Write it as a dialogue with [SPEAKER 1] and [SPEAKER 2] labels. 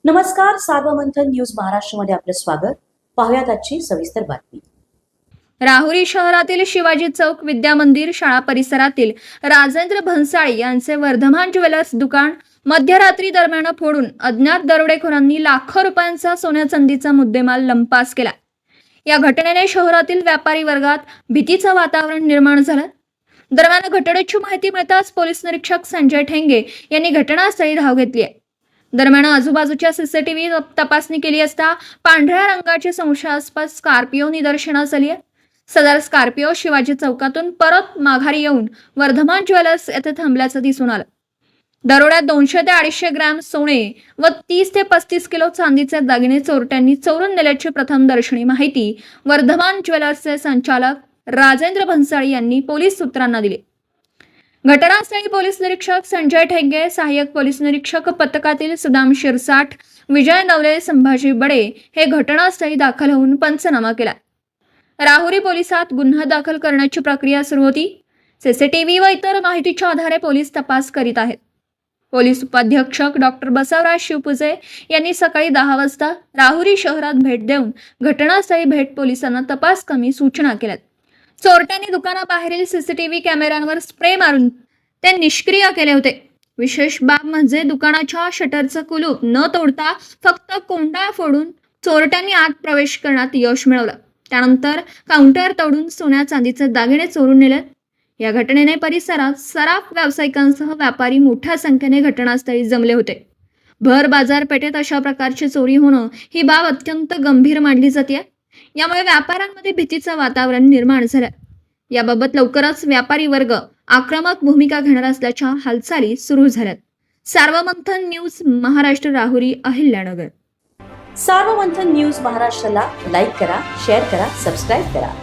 [SPEAKER 1] नमस्कार, सार्वमंथन न्यूज महाराष्ट्रमध्ये आपलं स्वागत. पाहुयात आजची सविस्तर बातमी.
[SPEAKER 2] राहुरी शहरातील शिवाजी चौक विद्या मंदिर शाळा परिसरातील राजेंद्र भन्साळी यांचे वर्धमान ज्वेलर्स दुकान मध्यरात्री दरम्यान फोडून अज्ञात दरोडेखोरांनी लाखो रुपयांचा सोन्या चांदीचा मुद्देमाल लंपास केला. या घटनेने शहरातील व्यापारी वर्गात भीतीचं वातावरण निर्माण झालं. दरम्यान घटनेची माहिती मिळताच पोलीस निरीक्षक संजय ठेंगे यांनी घटनास्थळी धाव घेतली आहे. दरम्यान आजूबाजूच्या सीसीटीव्ही तपासणी केली असता पांढऱ्या रंगाची संशयास्पद स्कॉर्पिओ निदर्शनास आली आहे. सदर स्कॉर्पिओ शिवाजी चौकातून परत माघारी येऊन वर्धमान ज्वेलर्स येथे थांबल्याचं दिसून आलं. दरोड्यात 200 ते 250 ग्रॅम सोने व 30 ते 35 किलो चांदीचे दागिने चोरट्यांनी चोरून नेल्याची प्रथमदर्शनी माहिती वर्धमान ज्वेलर्सचे संचालक राजेंद्र भन्साळी यांनी पोलीस सूत्रांना दिली. घटनास्थळी पोलीस निरीक्षक संजय ठेंगे, सहाय्यक पोलीस निरीक्षक पथकातील सुदाम शिरसाट, विजय नवले, संभाजी बडे हे घटनास्थळी दाखल होऊन पंचनामा केला. राहुरी पोलिसात गुन्हा दाखल करण्याची प्रक्रिया सुरू होती. सीसीटीव्ही व इतर माहितीच्या आधारे पोलीस तपास करीत आहेत. पोलीस उपाधीक्षक डॉक्टर बसवराज शिवपुजे यांनी सकाळी 10 वाजता राहुरी शहरात भेट देऊन घटनास्थळी भेट पोलिसांना तपास कमी सूचना केल्यात. चोरट्यांनी दुकानाबाहेरील सीसीटीव्ही कॅमेऱ्यांवर स्प्रे मारून ते निष्क्रिय केले होते. विशेष बाब म्हणजे दुकानाच्या शटरचं कुलूप न तोडता फक्त कोंडा फोडून चोरट्यांनी आत प्रवेश करण्यात यश मिळवलं. त्यानंतर काउंटर तोडून सोन्या चांदीचे दागिने चोरून नेले. या घटनेने परिसरात सराफ व्यावसायिकांसह व्यापारी मोठ्या संख्येने घटनास्थळी जमले होते. भर बाजारपेठेत अशा प्रकारची चोरी होणं ही बाब अत्यंत गंभीर मानली जाते. यामुळे व्यापाऱ्यांमध्ये भीतीचं वातावरण निर्माण झालं. याबाबत लवकरच व्यापारी वर्ग आक्रमक भूमिका घेणार असल्याच्या हालचाली सुरू झाल्यात. सार्वमंथन न्यूज महाराष्ट्र, राहुरी, अहिल्यानगर.
[SPEAKER 1] सार्वमंथन न्यूज महाराष्ट्राला लाईक करा, शेअर करा, सबस्क्राईब करा.